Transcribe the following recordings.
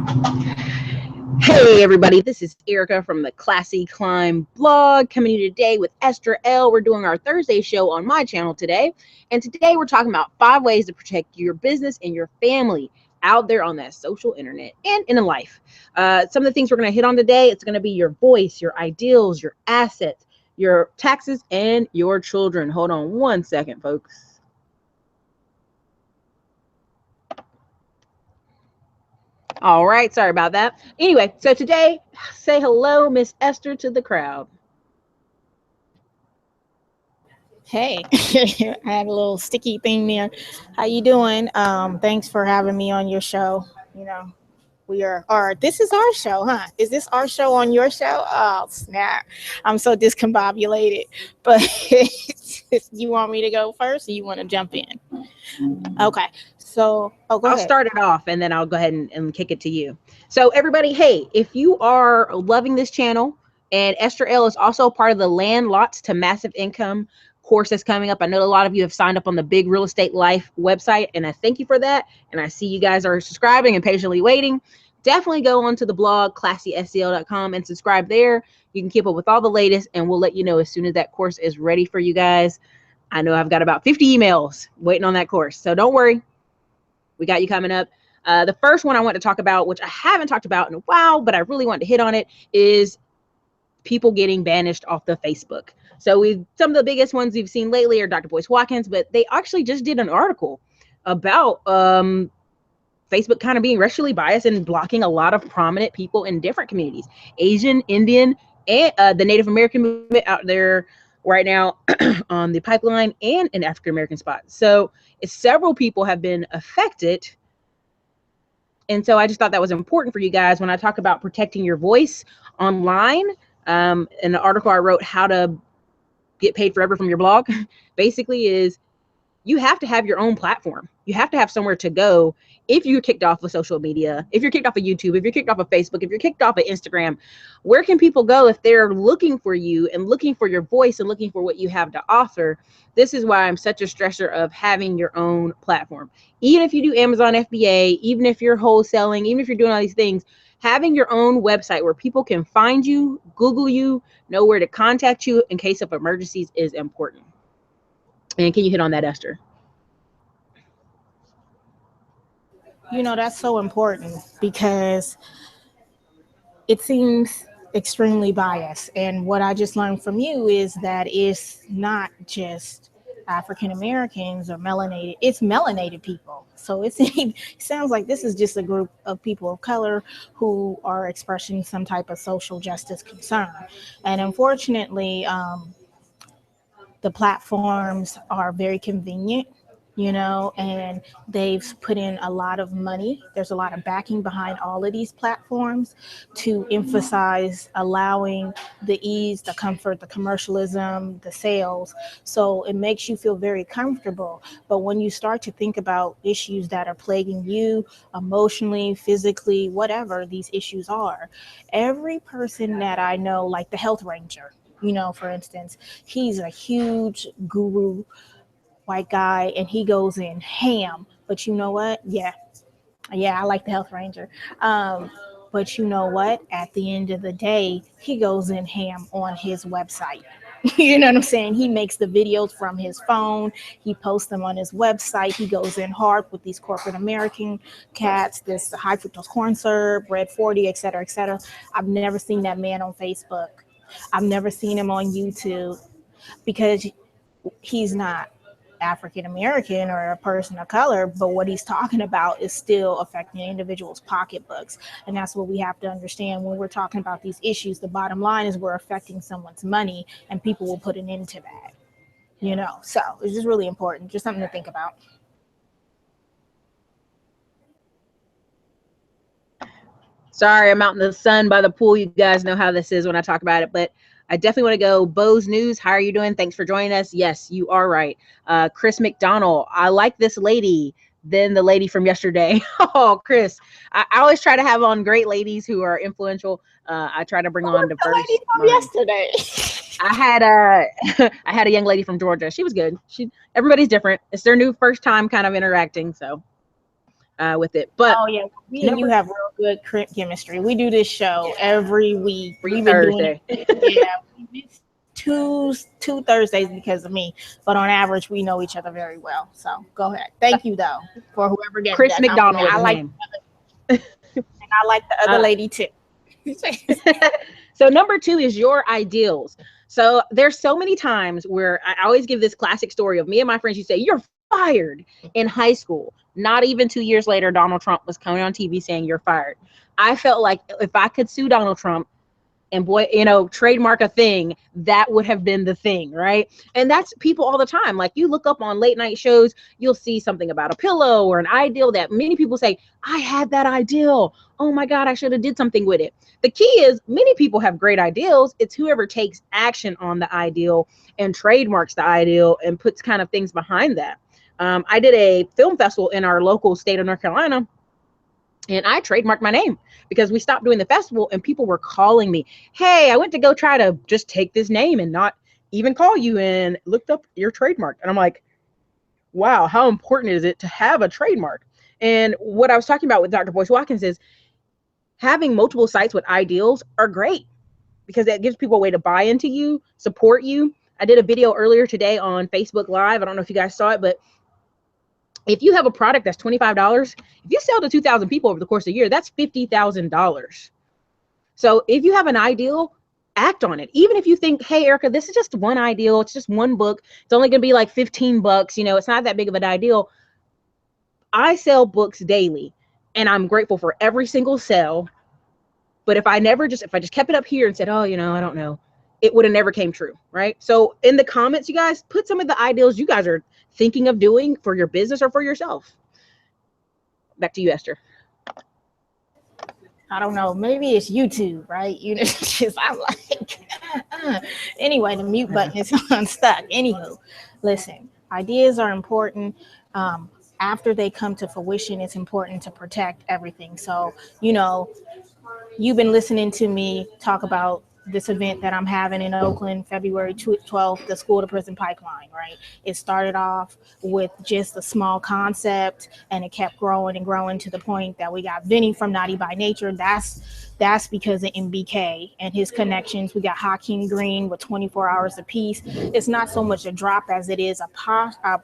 Hey everybody, this is Erica from the Classy Climb blog coming to you today with Esther L. We're doing our Thursday show on my channel today. And today we're talking about 5 ways to protect your business and your family out there on that social internet and in life. Some of the things we're going to hit on today, it's going to be your voice, your ideals, your assets, your taxes, and your children. Hold on one second, folks. All right, sorry about that. Anyway, so today, say hello, Miss Esther, to the crowd. Hey, I had a little sticky thing there. How you doing? Thanks for having me on your show. You know, we are, or this is our show, huh? Is this our show on your show? Oh, snap. I'm so discombobulated. But you want me to go first or you want to jump in? Okay. So, oh, go I'll ahead. start it off and then I'll go ahead and kick it to you. So, everybody, hey, if you are loving this channel, and Esther L is also part of the Land Lots to Massive Income course that's coming up. I know a lot of you have signed up on the Big Real Estate Life website, and I thank you for that. And I see you guys are subscribing and patiently waiting. Definitely go onto the blog, classyscl.com, and subscribe there. You can keep up with all the latest, and we'll let you know as soon as that course is ready for you guys. I know I've got about 50 emails waiting on that course, so don't worry. We got you coming up. The first one I want to talk about, which I haven't talked about in a while, but I really want to hit on it, is people getting banished off the Facebook. So some of the biggest ones we've seen lately are Dr. Boyce Watkins, but they actually just did an article about Facebook kind of being racially biased and blocking a lot of prominent people in different communities, Asian, Indian, and the Native American movement out there right now on the pipeline and in African American spots. So several people have been affected. And so I just thought that was important for you guys when I talk about protecting your voice online. In the article I wrote, How to Get Paid Forever from Your Blog, basically is you have to have your own platform. You have to have somewhere to go if you're kicked off of social media, if you're kicked off of YouTube, if you're kicked off of Facebook, if you're kicked off of Instagram. Where can people go if they're looking for you and looking for your voice and looking for what you have to offer? This is why I'm such a stressor of having your own platform. Even if you do Amazon FBA, even if you're wholesaling, even if you're doing all these things, having your own website where people can find you, Google you, know where to contact you in case of emergencies is important. And can you hit on that, Esther? That's so important because it seems extremely biased. And what I just learned from you is that it's not just African Americans or melanated, it's melanated people. So it sounds like this is just a group of people of color who are expressing some type of social justice concern. And unfortunately, the platforms are very convenient, and they've put in a lot of money. There's a lot of backing behind all of these platforms to emphasize allowing the ease, the comfort, the commercialism, the sales. So it makes you feel very comfortable. But when you start to think about issues that are plaguing you emotionally, physically, whatever these issues are, every person that I know, like the health ranger, for instance, he's a huge guru white guy and he goes in ham. But you know what? Yeah, I like the health ranger. But you know what? At the end of the day, he goes in ham on his website. You know what I'm saying? He makes the videos from his phone. He posts them on his website. He goes in hard with these corporate American cats, this high fructose corn syrup, red 40, et cetera, et cetera. I've never seen that man on Facebook. I've never seen him on YouTube because he's not African American or a person of color, but what he's talking about is still affecting individuals' pocketbooks. And that's what we have to understand when we're talking about these issues. The bottom line is we're affecting someone's money and people will put an end to that. So it's just really important, just something to think about. Sorry, I'm out in the sun by the pool. You guys know how this is when I talk about it, but I definitely want to go. Bose News, how are you doing? Thanks for joining us. Yes, you are right. Chris McDonald, I like this lady than the lady from yesterday. Oh, Chris, I always try to have on great ladies who are influential. I try to bring on The lady diverse from minds. yesterday. I had a I had a young lady from Georgia. She was good. Everybody's different. It's their new first time kind of interacting, so with it. But Oh yeah, me and you number have real good chemistry. We do this show every week. Every We've been doing Thursday. it. Yeah, we missed two Thursdays because of me, but on average, we know each other very well. So go ahead. Thank you though for whoever gave me Chris that compliment. McDonald is his name. And I like the other Uh, lady too. so number two is your ideals. So there's so many times where I always give this classic story of me and my friends. You say you're fired in high school. Not even 2 years later, Donald Trump was coming on TV saying you're fired. I felt like if I could sue Donald Trump and boy, trademark a thing, that would have been the thing, right? And that's people all the time. Like you look up on late night shows, you'll see something about a pillow or an ideal that many people say, I had that ideal. Oh my God, I should have did something with it. The key is many people have great ideals. It's whoever takes action on the ideal and trademarks the ideal and puts kind of things behind that. I did a film festival in our local state of North Carolina, and I trademarked my name because we stopped doing the festival and people were calling me. Hey, I went to go try to just take this name and not even call you and looked up your trademark. And I'm like, wow, how important is it to have a trademark? And what I was talking about with Dr. Boyce Watkins is having multiple sites with ideals are great because that gives people a way to buy into you, support you. I did a video earlier today on Facebook Live. I don't know if you guys saw it, but if you have a product that's $25, if you sell to 2,000 people over the course of a year, that's $50,000. So if you have an ideal, act on it. Even if you think, hey, Erica, this is just one ideal. It's just one book. It's only going to be like $15. It's not that big of an ideal. I sell books daily and I'm grateful for every single sale. But if I just kept it up here and said, oh, I don't know, it would have never came true. Right. So in the comments, you guys put some of the ideals you guys are thinking of doing for your business or for yourself. Back to you, Esther. I don't know. Maybe it's YouTube, right? Just I'm like, anyway, the mute button is unstuck. Anywho, listen, ideas are important. Um, After they come to fruition, it's important to protect everything. So, you've been listening to me talk about this event that I'm having in Oakland, February 12th, the School to Prison Pipeline, right? It started off with just a small concept and it kept growing and growing to the point that we got Vinny from Naughty by Nature. That's because of MBK and his connections. We got Hakeem Green with 24 hours apiece. It's not so much a drop as it is a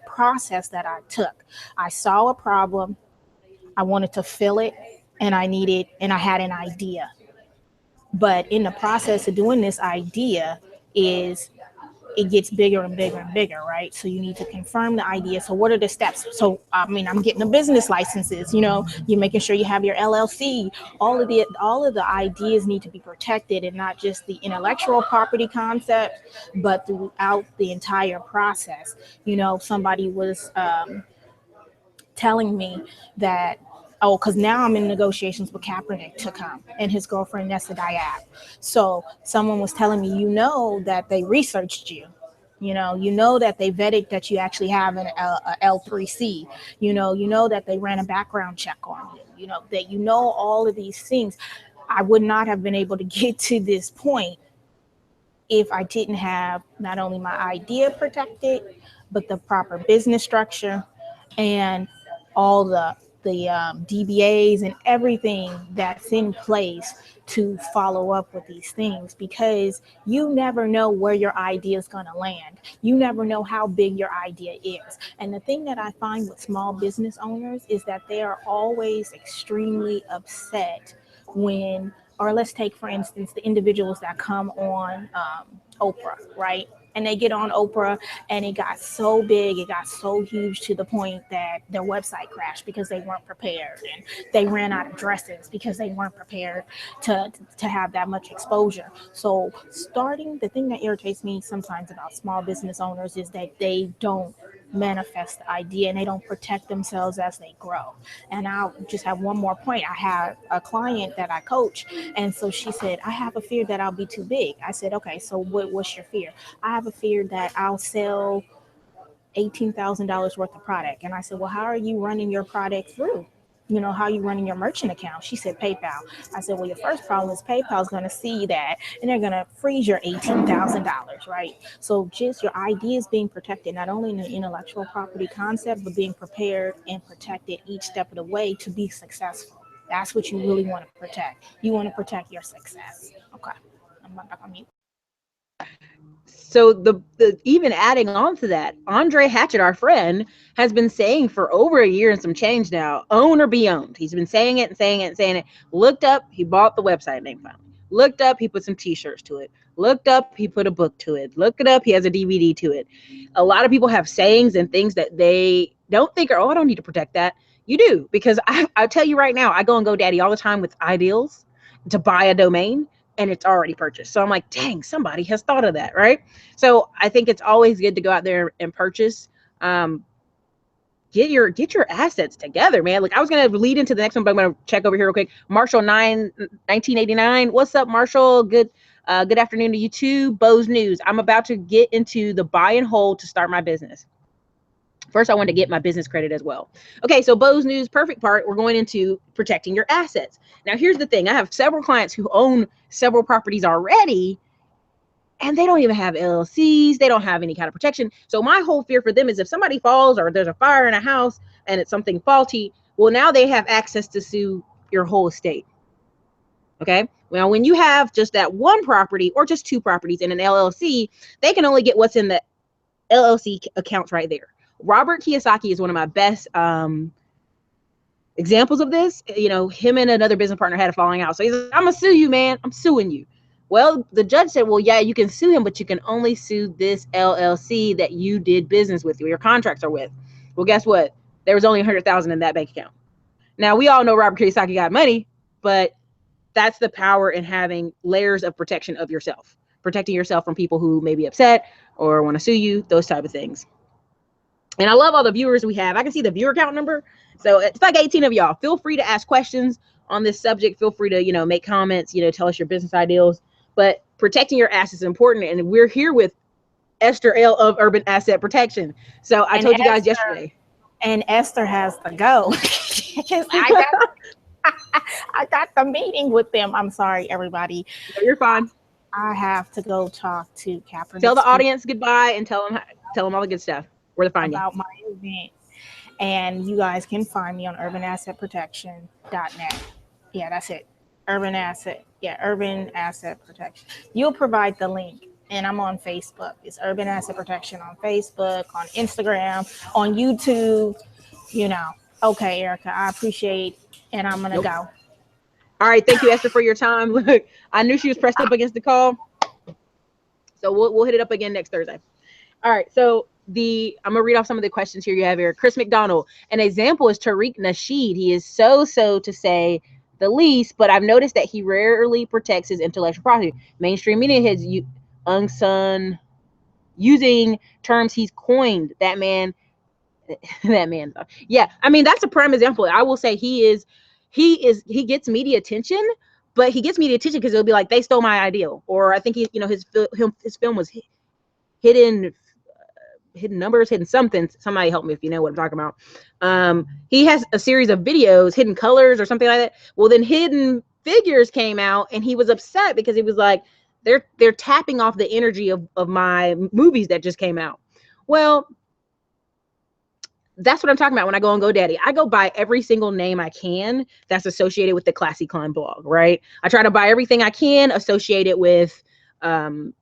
process that I took. I saw a problem, I wanted to fill it, and I had an idea. But in the process of doing this idea is it gets bigger and bigger and bigger, right? So you need to confirm the idea. So what are the steps? So I'm getting the business licenses, you're making sure you have your LLC. All of the ideas need to be protected, and not just the intellectual property concept, but throughout the entire process. Somebody was telling me that, because now I'm in negotiations with Kaepernick to come and his girlfriend Nessa Diab. So someone was telling me, that they researched you. That they vetted that you actually have a L3C. That they ran a background check on you. That all of these things. I would not have been able to get to this point if I didn't have not only my idea protected, but the proper business structure and all the DBAs and everything that's in place to follow up with these things, because you never know where your idea is going to land. You never know how big your idea is. And the thing that I find with small business owners is that they are always extremely upset when, or let's take, for instance, the individuals that come on Oprah, right? And they get on Oprah and it got so big, it got so huge to the point that their website crashed because they weren't prepared, and they ran out of dresses because they weren't prepared to have that much exposure. So the thing that irritates me sometimes about small business owners is that they don't manifest the idea and they don't protect themselves as they grow. And I'll just have one more point. I have a client that I coach, and so she said, I have a fear that I'll be too big. I said, okay, so what's your fear? I have a fear that I'll sell $18,000 worth of product. And I said, well, how are you running your product through? How are you running your merchant account? She said, PayPal. I said, well, your first problem is PayPal's going to see that and they're going to freeze your $18,000, right? So just your ideas being protected, not only in the intellectual property concept, but being prepared and protected each step of the way to be successful. That's what you really want to protect. You want to protect your success. Okay. I'm back on mute. So the even adding on to that, Andre Hatchett, our friend, has been saying for over a year and some change now, own or be owned. He's been saying it and saying it and saying it. Looked up, he bought the website name finally. Looked up, he put some t-shirts to it. Looked up, he put a book to it. Looked it up, he has a DVD to it. A lot of people have sayings and things that they don't think are, oh, I don't need to protect that. You do, because I tell you right now, I go on GoDaddy all the time with ideals to buy a domain, and it's already purchased. So I'm like, dang, somebody has thought of that, right? So I think it's always good to go out there and purchase. Get your assets together, man. Like, I was gonna lead into the next one, but I'm gonna check over here real quick. Marshall 1989. What's up, Marshall? Good afternoon to you too. Bo's News. I'm about to get into the buy and hold to start my business. First, I want to get my business credit as well. Okay, so Bo's News, perfect part. We're going into protecting your assets. Now, here's the thing. I have several clients who own several properties already, and they don't even have LLCs. They don't have any kind of protection. So my whole fear for them is if somebody falls or there's a fire in a house and it's something faulty, well, now they have access to sue your whole estate. Okay. Well, when you have just that one property or just two properties in an LLC, they can only get what's in the LLC accounts right there. Robert Kiyosaki is one of my best examples of this. You know, him and another business partner had a falling out. So he's like, I'm gonna sue you, man. I'm suing you. Well, the judge said, well, yeah, you can sue him, but you can only sue this LLC that you did business with, your contracts are with. Well, guess what? There was only 100,000 in that bank account. Now, we all know Robert Kiyosaki got money, but that's the power in having layers of protection of yourself, protecting yourself from people who may be upset or want to sue you, those type of things. And I love all the viewers we have. I can see the viewer count number. So it's like 18 of y'all. Feel free to ask questions on this subject. Feel free to, make comments, tell us your business ideals. But protecting your assets is important. And we're here with Esther L. of Urban Asset Protection. So I told you guys yesterday. And Esther has to go. I got the meeting with them. I'm sorry, everybody. No, you're fine. I have to go talk to Kaepernick. Tell the audience goodbye and tell them all the good stuff. Where to find you. About my event. And you guys can find me on urbanassetprotection.net. Yeah, that's it. Urban Asset Protection. You'll provide the link. And I'm on Facebook. It's Urban Asset Protection on Facebook, on Instagram, on YouTube. Okay, Erica, I appreciate, and I'm gonna go. All right, thank you, Esther, for your time. Look, I knew she was pressed up against the call, so we'll hit it up again next Thursday. All right, so I'm gonna read off some of the questions here you have here. Chris McDonald, an example is Tariq Nasheed. He is so to say the least, but I've noticed that he rarely protects his intellectual property. Mainstream media has unsung using terms he's coined. That man. Yeah, I mean, that's a prime example. I will say he gets media attention, but he gets media attention because it'll be like, they stole my ideal, or I think his film was hidden numbers, hidden something. Somebody help me if you know what I'm talking about. He has a series of videos, Hidden Colors or something like that. Well, then Hidden Figures came out, and he was upset because he was like, they're tapping off the energy of my movies that just came out. Well, that's what I'm talking about when I go on GoDaddy. I go buy every single name I can that's associated with the Classy Climb blog, right? I try to buy everything I can associated with, a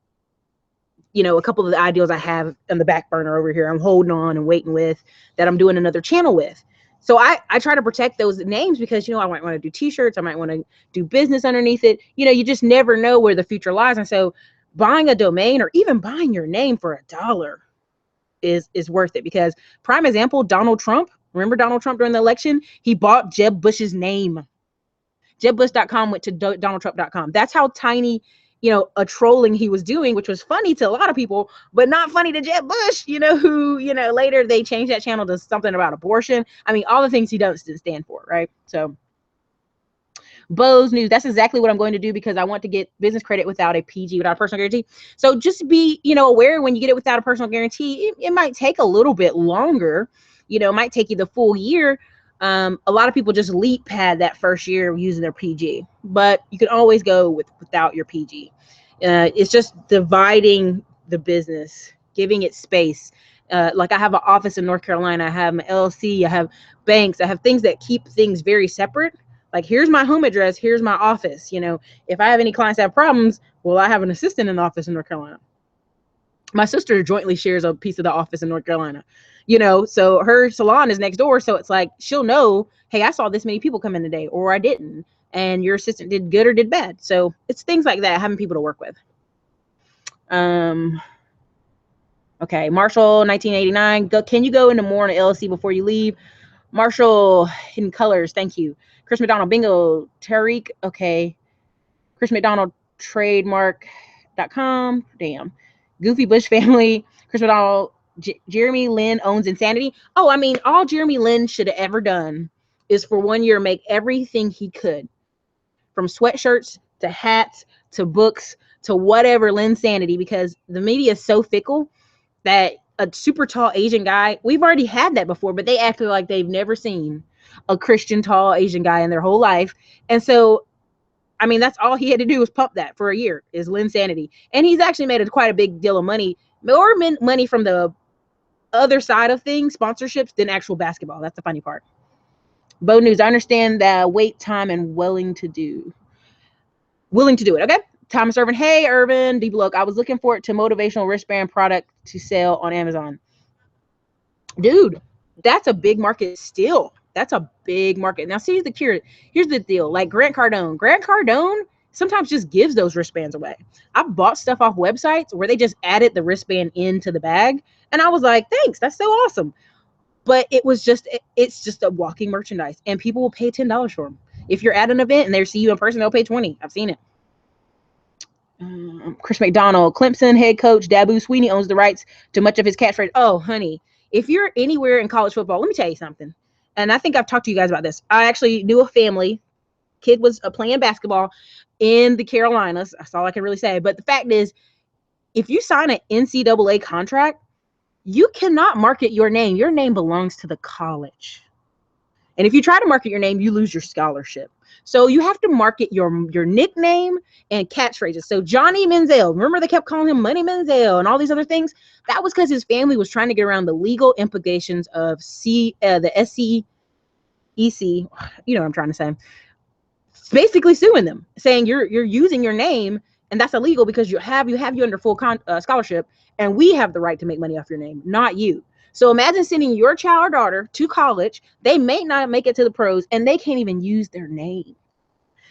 couple of the ideals I have on the back burner over here. I'm holding on and waiting with, that I'm doing another channel with. So I try to protect those names because, I might want to do t-shirts. I might want to do business underneath it. You just never know where the future lies. And so buying a domain or even buying your name for $1 is worth it, because prime example, Donald Trump. Remember Donald Trump during the election? He bought Jeb Bush's name. JebBush.com went to DonaldTrump.com. That's how tiny, a trolling he was doing, which was funny to a lot of people, but not funny to Jeb Bush, who, later they changed that channel to something about abortion. I mean, all the things he doesn't stand for, right? So Bo's News, that's exactly what I'm going to do, because I want to get business credit without a PG, without a personal guarantee. So just be, aware when you get it without a personal guarantee, it might take a little bit longer. It might take you the full year. A lot of people just leap pad that first year using their PG, but you can always go without your PG. It's just dividing the business, giving it space. Like I have an office in North Carolina. I have my LLC. I have banks. I have things that keep things very separate. Like, here's my home address, here's my office. You know, if I have any clients that have problems, well, I have an assistant in the office in North Carolina. My sister jointly shares a piece of the office in North Carolina, you know, so her salon is next door. So it's like, she'll know, hey, I saw this many people come in today, or I didn't. And your assistant did good or did bad. So it's things like that, having people to work with. Okay, Marshall, 1989. Can you go into more on the LLC before you leave? Marshall, Hidden Colors, thank you. Chris McDonald, bingo. Tariq, okay. Chris McDonald, trademark.com. Damn. Goofy Bush family. Chris McDonald, Jeremy Lin owns Insanity. Oh, I mean, all Jeremy Lin should have ever done is for 1 year make everything he could, from sweatshirts to hats to books to whatever, Linsanity, because the media is so fickle that a super tall Asian guy, we've already had that before, but they acted like they've never seen a Christian tall Asian guy in their whole life. And so, I mean, that's all he had to do was pump that for a year, is Linsanity. And he's actually made quite a big deal of money, more money from the other side of things, sponsorships, than actual basketball. That's the funny part. Bo News, I understand that wait time and willing to do it. Okay. Thomas Irvin. Hey, Irvin. Deep look. I was looking forward to motivational wristband product to sell on Amazon. Dude, that's a big market still. That's a big market. Now, see, here's the deal. Like Grant Cardone sometimes just gives those wristbands away. I bought stuff off websites where they just added the wristband into the bag. And I was like, thanks. That's so awesome. But it's just a walking merchandise. And people will pay $10 for them. If you're at an event and they see you in person, they'll pay $20. I've seen it. Chris McDonald, Clemson head coach Dabu Sweeney owns the rights to much of his catchphrase. Oh, honey, if you're anywhere in college football, let me tell you something. And I think I've talked to you guys about this. I actually knew a family. Kid was playing basketball in the Carolinas. That's all I can really say. But the fact is, if you sign an NCAA contract, you cannot market your name. Your name belongs to the college. And if you try to market your name, you lose your scholarship. So you have to market your nickname and catchphrases. So Johnny Manziel, remember they kept calling him Money Manziel and all these other things? That was because his family was trying to get around the legal implications of the SEC, you know what I'm trying to say. Basically suing them, saying you're using your name, and that's illegal because you have you under full scholarship, and we have the right to make money off your name, not you. So imagine sending your child or daughter to college. They may not make it to the pros, and they can't even use their name.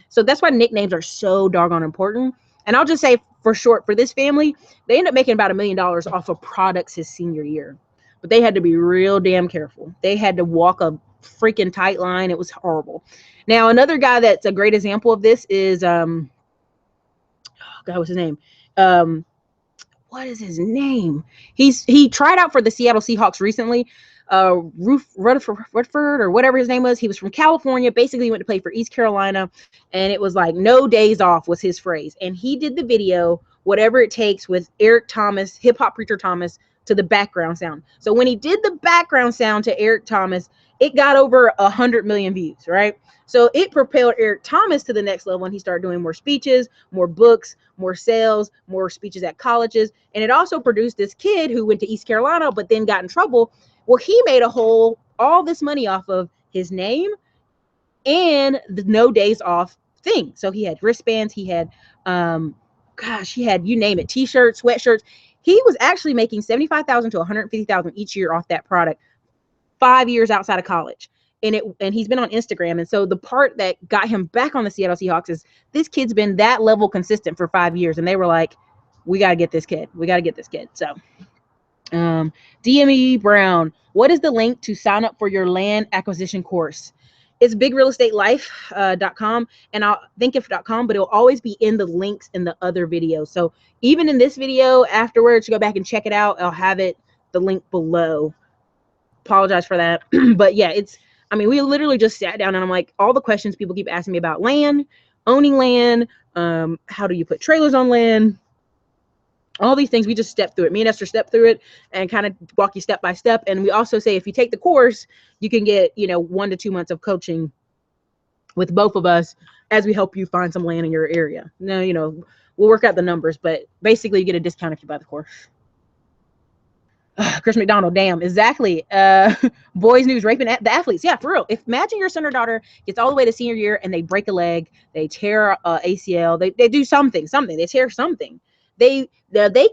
So that's why nicknames are so doggone important. And I'll just say, for short, for this family, they ended up making about $1 million off of products his senior year. But they had to be real damn careful. They had to walk a freaking tight line. It was horrible. Now, another guy that's a great example of this is, God, what's his name? What is his name? He tried out for the Seattle Seahawks recently. Rutherford or whatever his name was. He was from California. Basically, he went to play for East Carolina, and it was like no days off was his phrase. And he did the video, whatever it takes, with Eric Thomas, hip hop preacher Thomas, to the background sound. So when he did the background sound to Eric Thomas, it got over 100 million views, right? So it propelled Eric Thomas to the next level, and he started doing more speeches, more books, more sales, more speeches at colleges. And it also produced this kid who went to East Carolina, but then got in trouble. Well, he made all this money off of his name and the no days off thing. So he had wristbands, he had, he had, you name it, t-shirts, sweatshirts. He was actually making $75,000 to $150,000 each year off that product, 5 years outside of college. And he's been on Instagram. And so the part that got him back on the Seattle Seahawks is this kid's been that level consistent for 5 years. And they were like, we got to get this kid. So DME Brown, what is the link to sign up for your land acquisition course? It's bigrealestatelife.com, and I'll thinkiff.com, but it'll always be in the links in the other videos. So even in this video afterwards, you go back and check it out. I'll have the link below. Apologize for that. But yeah, we literally just sat down and I'm like, all the questions people keep asking me about land, owning land, how do you put trailers on land, all these things. We just stepped through it. Me and Esther stepped through it and kind of walk you step by step. And we also say, if you take the course, you can get, 1 to 2 months of coaching with both of us as we help you find some land in your area. Now, we'll work out the numbers, but basically you get a discount if you buy the course. Chris McDonald, damn, exactly. Boys News raping the athletes. Yeah, for real. If imagine your son or daughter gets all the way to senior year and they break a leg, they tear ACL, they do something, they tear something. They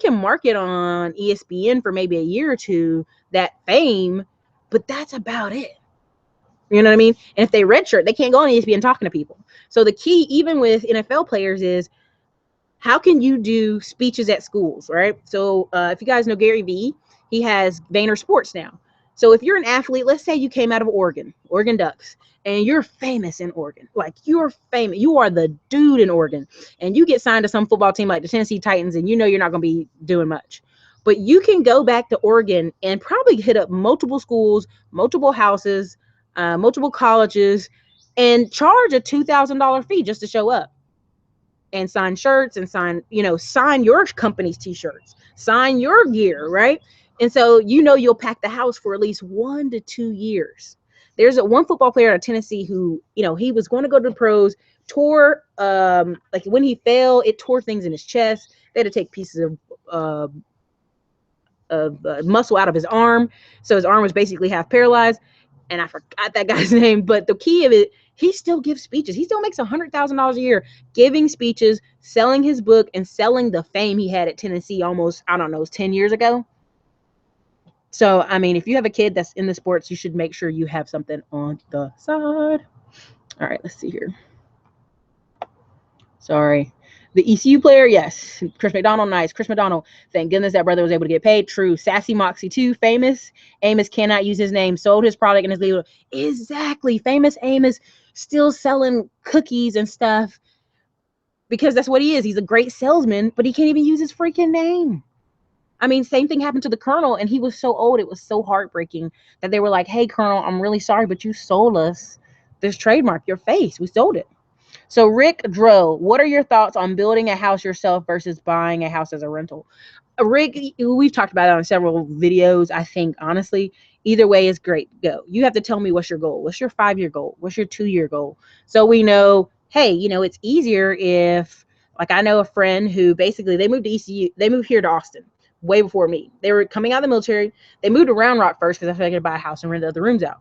can market on ESPN for maybe a year or two, that fame, but that's about it. You know what I mean? And if they redshirt, they can't go on ESPN talking to people. So the key, even with NFL players, is how can you do speeches at schools, right? So if you guys know Gary Vee, he has Vayner Sports now. So if you're an athlete, let's say you came out of Oregon Ducks, and you're famous in Oregon, like you're famous, you are the dude in Oregon, and you get signed to some football team like the Tennessee Titans, and you know you're not going to be doing much. But you can go back to Oregon and probably hit up multiple schools, multiple houses, multiple colleges, and charge a $2,000 fee just to show up and sign shirts and sign your company's t-shirts, sign your gear, right? And so you'll pack the house for at least 1 to 2 years. There's one football player out of Tennessee who, he was going to go to the pros, tore like when he fell, it tore things in his chest. They had to take pieces of muscle out of his arm, so his arm was basically half paralyzed. And I forgot that guy's name, but the key of it, he still gives speeches. He still makes $100,000 a year giving speeches, selling his book, and selling the fame he had at Tennessee almost, I don't know, 10 years ago. So, I mean, if you have a kid that's in the sports, you should make sure you have something on the side. All right, let's see here. Sorry. The ECU player, yes. Chris McDonald, nice. Chris McDonald, thank goodness that brother was able to get paid. True. Sassy Moxie, too. Famous Amos cannot use his name. Sold his product and his legal. Exactly. Famous Amos still selling cookies and stuff because that's what he is. He's a great salesman, but he can't even use his freaking name. I mean, same thing happened to the Colonel, and he was so old. It was so heartbreaking that they were like, hey, Colonel, I'm really sorry, but you sold us this trademark, your face. We sold it. So Rick Dro, what are your thoughts on building a house yourself versus buying a house as a rental? Rick, we've talked about it on several videos. I think, honestly, either way is great. Go. You have to tell me what's your goal. What's your 5-year goal? What's your 2-year goal? So we know, hey, it's easier if, like, I know a friend who basically they moved to ECU. They moved here to Austin way before me. They were coming out of the military. They moved to Round Rock first because I figured to buy a house and rent the other rooms out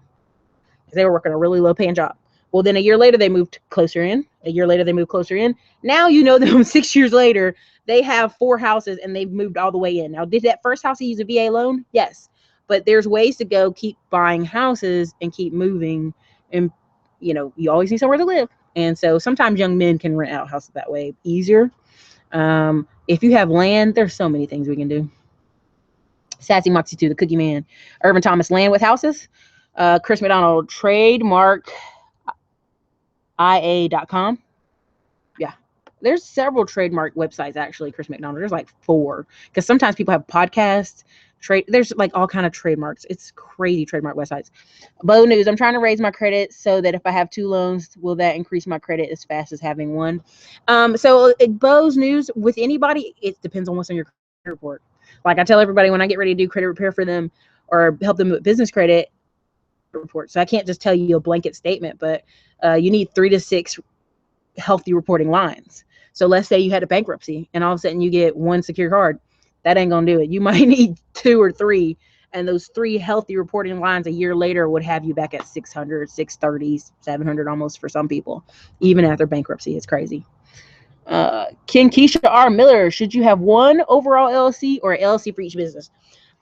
because they were working a really low paying job. Well, then a year later, they moved closer in. A year later, they moved closer in. Now, them 6 years later, they have 4 houses and they've moved all the way in. Now, did that first house use a VA loan? Yes. But there's ways to go keep buying houses and keep moving. And, you always need somewhere to live. And so sometimes young men can rent out houses that way easier. If you have land, there's so many things we can do. Sassy Moxie 2, the Cookie Man. Irvin Thomas, land with houses. Chris McDonald, trademark ia.com. Yeah. There's several trademark websites, actually, Chris McDonald. There's like 4. Because sometimes people have podcasts. There's like all kind of trademarks. It's crazy trademark websites. Bo News, I'm trying to raise my credit so that if I have 2 loans, will that increase my credit as fast as having 1? So Bo's News, with anybody, it depends on what's on your credit report. Like I tell everybody when I get ready to do credit repair for them or help them with business credit report. So I can't just tell you a blanket statement, but you need 3 to 6 healthy reporting lines. So let's say you had a bankruptcy and all of a sudden you get 1 secure card. That ain't going to do it. You might need 2 or 3. And those 3 healthy reporting lines a year later would have you back at 600, 630, 700 almost for some people, even after bankruptcy. It's crazy. Ken Keisha R. Miller, should you have one overall LLC or an LLC for each business?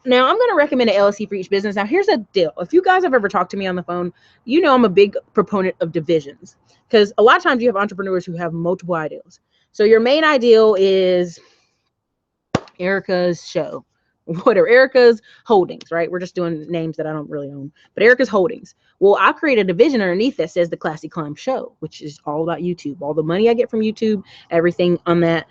Now, I'm going to recommend an LLC for each business. Now, here's a deal. If you guys have ever talked to me on the phone, I'm a big proponent of divisions because a lot of times you have entrepreneurs who have multiple ideals. So your main ideal is Erica's show, whatever, Erica's Holdings, right? We're just doing names that I don't really own, but Erica's Holdings. Well, I create a division underneath that says the Classy Climb Show, which is all about YouTube. All the money I get from YouTube, everything on that,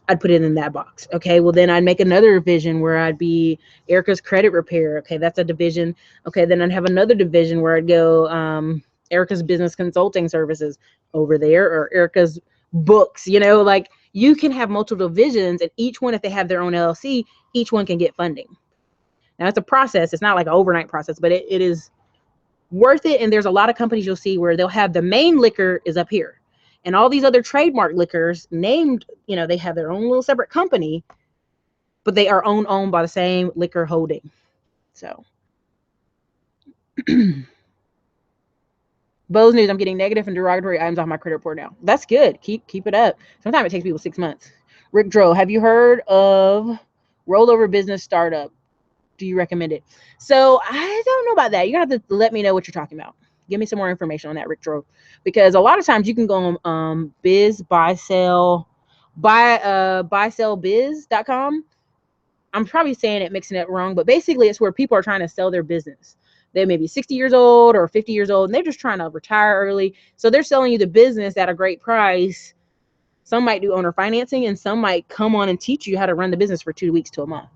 I'd put it in that box. Okay, well, then I'd make another division where I'd be Erica's Credit Repair. Okay, that's a division. Okay, then I'd have another division where I'd go Erica's Business Consulting Services over there, or Erica's Books. Like you can have multiple divisions, and each one, if they have their own LLC, each one can get funding. Now, it's a process. It's not like an overnight process, but it is worth it. And there's a lot of companies you'll see where they'll have the main liquor is up here. And all these other trademark liquors named, they have their own little separate company, but they are owned by the same liquor holding. So Bose News, I'm getting negative and derogatory items off my credit report now. That's good. Keep it up. Sometimes it takes people 6 months. Rick Dro, have you heard of rollover business startup? Do you recommend it? So I don't know about that. You're gonna have to let me know what you're talking about. Give me some more information on that, Rick Dro, because a lot of times you can go on buysellbiz.com. I'm probably saying it, mixing it wrong, but basically it's where people are trying to sell their business. They may be 60 years old or 50 years old, and they're just trying to retire early. So they're selling you the business at a great price. Some might do owner financing, and some might come on and teach you how to run the business for 2 weeks to a month.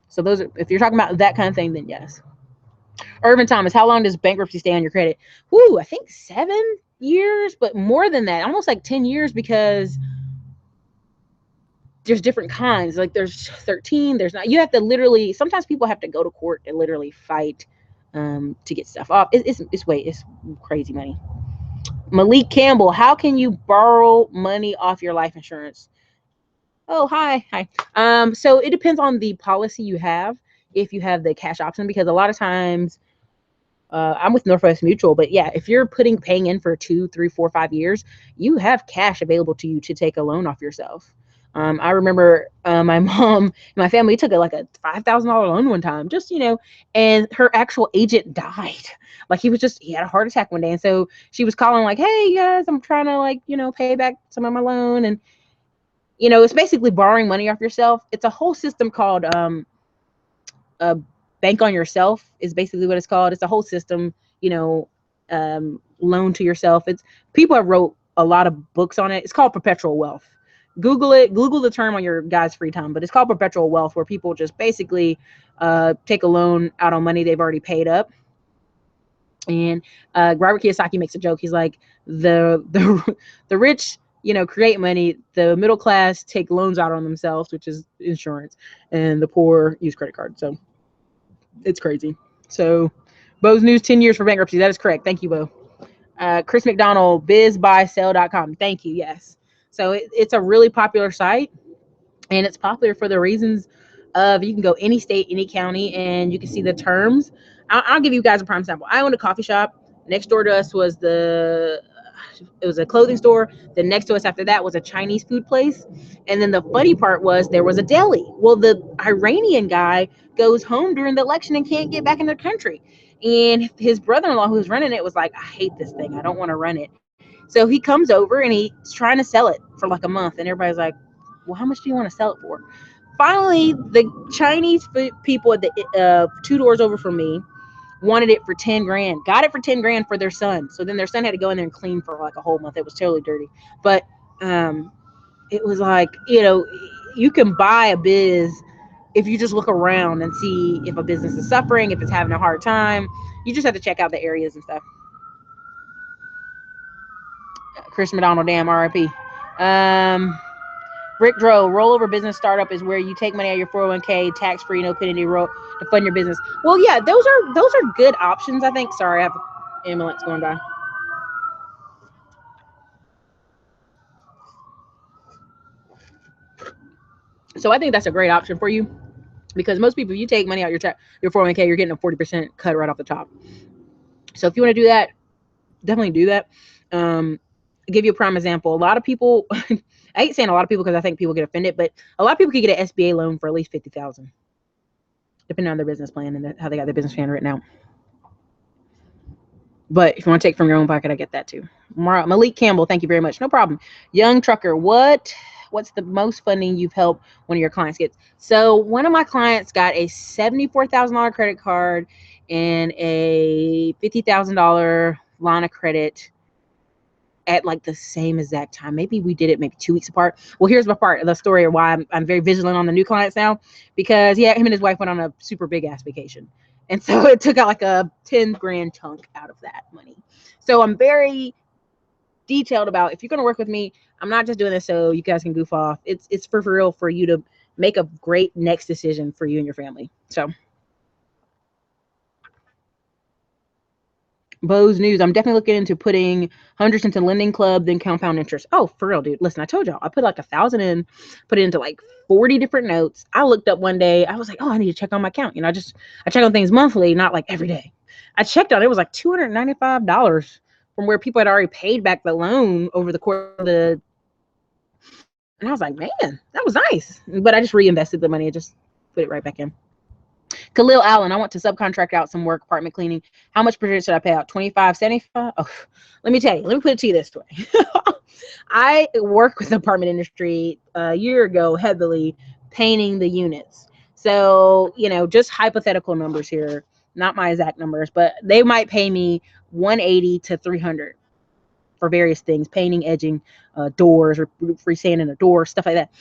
So those are, if you're talking about that kind of thing, then yes. Irvin Thomas, how long does bankruptcy stay on your credit? Whoo, I think 7 years, but more than that, almost like 10 years, because there's different kinds. Like there's 13, there's not. You have to literally, sometimes people have to go to court and literally fight to get stuff off. It's crazy money. Malik Campbell, how can you borrow money off your life insurance? Oh, hi. So it depends on the policy you have. If you have the cash option, because a lot of times, I'm with Northwest Mutual, but yeah, if you're paying in for 2, 3, 4, 5 years, you have cash available to you to take a loan off yourself. I remember my mom and my family took like a $5,000 loan one time, just, and her actual agent died. Like he had a heart attack one day. And so she was calling like, hey guys, I'm trying to pay back some of my loan. And, it's basically borrowing money off yourself. It's a whole system called, uh, bank on yourself is basically what it's called. It's a whole system, loan to yourself. It's people have wrote a lot of books on it. It's called perpetual wealth. Google it. Google the term on your guys' free time, but it's called perpetual wealth, where people just basically take a loan out on money they've already paid up. And Robert Kiyosaki makes a joke. He's like, the rich, create money. The middle class take loans out on themselves, which is insurance, and the poor use credit cards. So it's crazy. So Bo's News, 10 years for bankruptcy. That is correct. Thank you, Bo. Chris McDonald, bizbuysell.com. Thank you. Yes. So it's a really popular site, and it's popular for the reasons of you can go any state, any county, and you can see the terms. I'll give you guys a prime example. I owned a coffee shop. Next door to us was it was a clothing store. Then next to us after that was a Chinese food place. And then the funny part was there was a deli. Well, the Iranian guy goes home during the election and can't get back in the country. And his brother-in-law who was running it was like, I hate this thing. I don't want to run it. So he comes over and he's trying to sell it for like a month. And everybody's like, well, how much do you want to sell it for? Finally, the Chinese people at the 2 doors over from me wanted it for 10 grand, got it for 10 grand for their son. So then their son had to go in there and clean for like a whole month. It was totally dirty. But it was like, you can buy a biz if you just look around and see if a business is suffering, if it's having a hard time. You just have to check out the areas and stuff. Chris McDonald, damn, RIP. Rick Dro, rollover business startup is where you take money out of your 401k, tax free, no penalty, to fund your business. Well, yeah, those are good options, I think. Sorry, I have an ambulance going by. So I think that's a great option for you, because most people, if you take money out your 401k, you're getting a 40% cut right off the top. So if you want to do that, definitely do that. I'll give you a prime example. A lot of people, I hate saying a lot of people because I think people get offended, but a lot of people can get an SBA loan for at least $50,000, depending on their business plan and how they got their business plan written out. But if you want to take from your own pocket, I get that too. Malik Campbell, thank you very much. No problem. Young Trucker, what's the most funding you've helped one of your clients get? So one of my clients got a $74,000 credit card and a $50,000 line of credit at like the same exact time. Maybe we did it maybe 2 weeks apart. Well, here's my part of the story of why I'm very vigilant on the new clients now, because him and his wife went on a super big ass vacation. And so it took out like a 10 grand chunk out of that money. So I'm very detailed about, if you're going to work with me, I'm not just doing this so you guys can goof off. It's for real, for you to make a great next decision for you and your family. So Bose News. I'm definitely looking into putting hundreds into lending club, then compound interest. Oh, for real, dude. Listen, I told y'all I put like 1,000 in, put it into like 40 different notes. I looked up one day. I was like, oh, I need to check on my account. I check on things monthly, not like every day. I checked on it. It was like $295 from where people had already paid back the loan over the course of the. And I was like, man, that was nice. But I just reinvested the money. I just put it right back in. Khalil Allen, I want to subcontract out some work, apartment cleaning. How much per year should I pay out? 25, 75? Oh, let me tell you. Let me put it to you this way. I work with the apartment industry a year ago heavily painting the units. So, just hypothetical numbers here, not my exact numbers, but they might pay me 180 to 300 for various things, painting, edging, doors, or freestanding a door, stuff like that.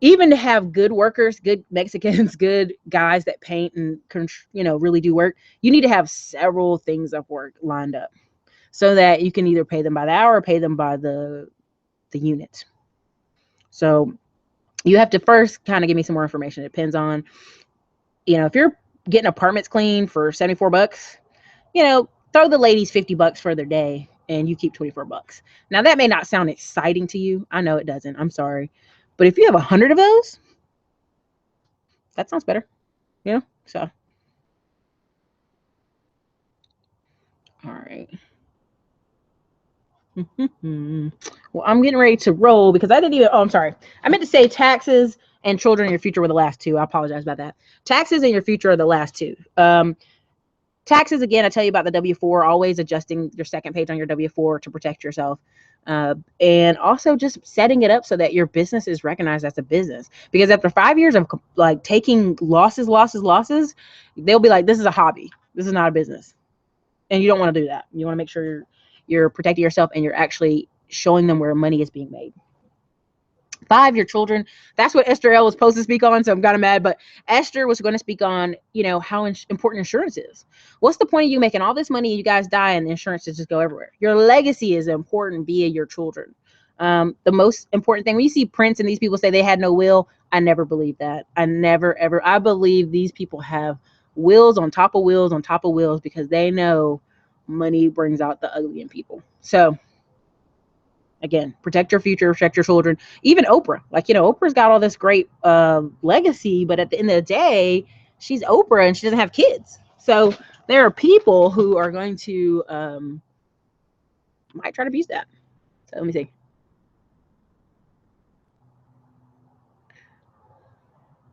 Even to have good workers, good Mexicans, good guys that paint and really do work, you need to have several things of work lined up so that you can either pay them by the hour or pay them by the unit. So you have to first kind of give me some more information. It depends on, if you're getting apartments clean for $74, throw the ladies $50 for their day and you keep $24. Now that may not sound exciting to you. I know it doesn't. I'm sorry. But if you have 100 of those, that sounds better, So, all right. Well, I'm getting ready to roll because I didn't even. Oh, I'm sorry. I meant to say taxes and children in your future were the last two. I apologize about that. Taxes and your future are the last two. Taxes, again, I tell you about the W-4, always adjusting your second page on your W-4 to protect yourself. And also just setting it up so that your business is recognized as a business. Because after 5 years of like taking losses, they'll be like, this is a hobby. This is not a business. And you don't want to do that. You want to make sure you're protecting yourself and you're actually showing them where money is being made. 5, your children. That's what Esther L was supposed to speak on, so I'm kind of mad. But Esther was going to speak on, how important insurance is. What's the point of you making all this money and you guys die and the insurance just go everywhere? Your legacy is important via your children. The most important thing, when you see Prince and these people say they had no will, I never believe that. I never, ever. I believe these people have wills on top of wills on top of wills because they know money brings out the ugly in people. So, again, protect your future, protect your children. Even Oprah, Oprah's got all this great legacy, but at the end of the day, she's Oprah and she doesn't have kids. So there are people who are going to might try to abuse that. So let me see.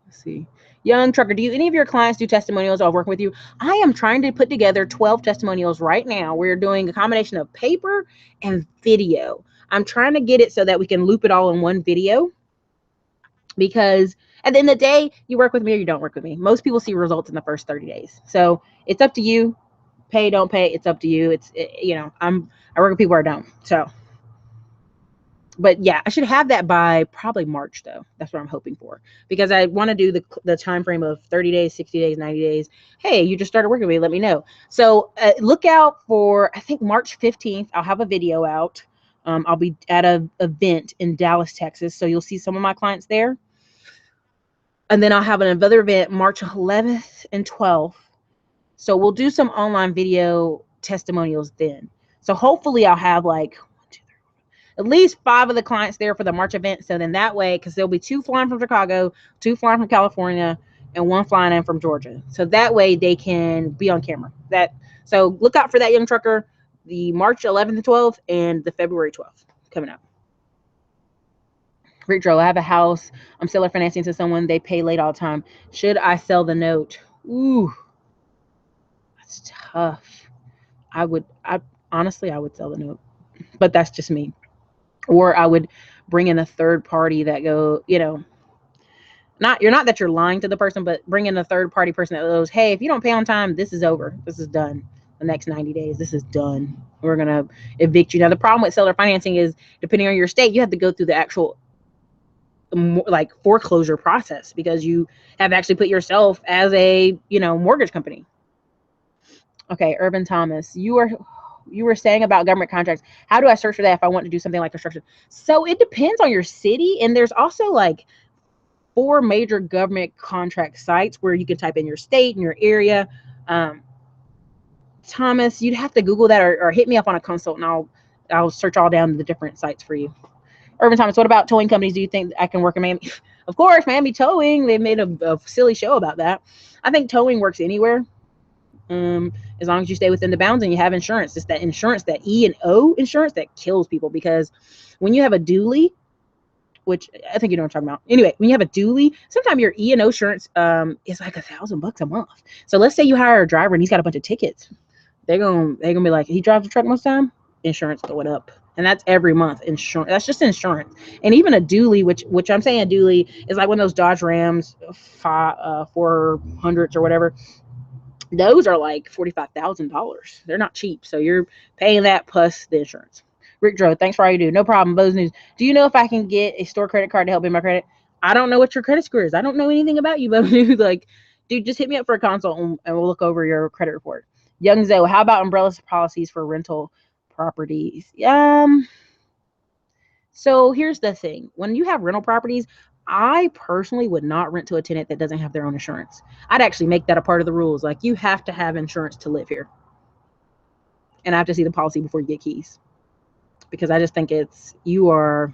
Let's see. Young trucker, do any of your clients do testimonials while working with you? I am trying to put together 12 testimonials right now. We're doing a combination of paper and video. I'm trying to get it so that we can loop it all in one video, because at the end of the day, you work with me or you don't work with me. Most people see results in the first 30 days. So it's up to you. Pay, don't pay. It's up to you. I work with people or don't. So, but yeah, I should have that by probably March though. That's what I'm hoping for, because I want to do the time frame of 30 days, 60 days, 90 days. Hey, you just started working with me. Let me know. So look out for, I think March 15th, I'll have a video out. I'll be at an event in Dallas, Texas. So you'll see some of my clients there. And then I'll have another event March 11th and 12th. So we'll do some online video testimonials then. So hopefully I'll have like at least 5 of the clients there for the March event. So then that way, because there'll be 2 flying from Chicago, 2 flying from California, and 1 flying in from Georgia. So that way they can be on camera. So look out for that, young trucker, the March 11th and 12th and the February 12th coming up. Great Joe, I have a house. I'm seller financing to someone. They pay late all the time. Should I sell the note? Ooh, that's tough. Honestly, I would sell the note, but that's just me. Or I would bring in a third party that not that you're lying to the person, but bring in a third party person that goes, hey, if you don't pay on time, this is over. This is done. The next 90 days, this is done. We're going to evict you. Now, the problem with seller financing is, depending on your state, you have to go through the actual foreclosure process, because you have actually put yourself as a mortgage company. Okay, Urban Thomas, you were saying about government contracts. How do I search for that if I want to do something like construction? So it depends on your city, and there's also like 4 major government contract sites where you can type in your state and your area. Thomas, you'd have to Google that or hit me up on a consult, and I'll search all down the different sites for you. Irvin Thomas, what about towing companies? Do you think I can work in Miami? Of course, Miami Towing. They made a silly show about that. I think towing works anywhere, as long as you stay within the bounds and you have insurance. It's that insurance, that E and O insurance, that kills people, because when you have a dually, which I think you know what I'm talking about. Anyway, when you have a dually, sometimes your E and O insurance is like $1,000 a month. So let's say you hire a driver and he's got a bunch of tickets. They're gonna be like, he drives the truck most time, insurance going up. And that's every month. Insurance, that's just insurance. And even a dually, which I'm saying a dually is like one of those Dodge Rams 400s or whatever. Those are like $45,000. They're not cheap. So you're paying that plus the insurance. Rick Dro, thanks for all you do. No problem. Bose News. Do you know if I can get a store credit card to help in my credit? I don't know what your credit score is. I don't know anything about you, Bose News. Like, dude, just hit me up for a consult and we'll look over your credit report. Young Zoe, how about umbrella policies for rental properties? So here's the thing. When you have rental properties, I personally would not rent to a tenant that doesn't have their own insurance. I'd actually make that a part of the rules. Like, you have to have insurance to live here. And I have to see the policy before you get keys. Because I just think you are.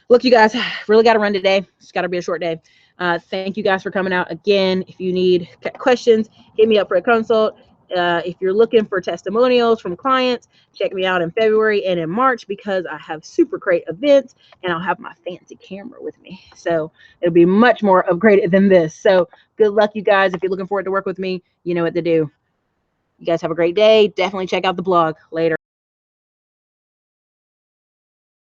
Look, you guys, really got to run today. It's got to be a short day. Thank you guys for coming out. Again, if you need questions, hit me up for a consult. If you're looking for testimonials from clients, check me out in February and in March, because I have super great events and I'll have my fancy camera with me. So it'll be much more upgraded than this. So good luck, you guys. If you're looking forward to work with me, you know what to do. You guys have a great day. Definitely check out the blog later.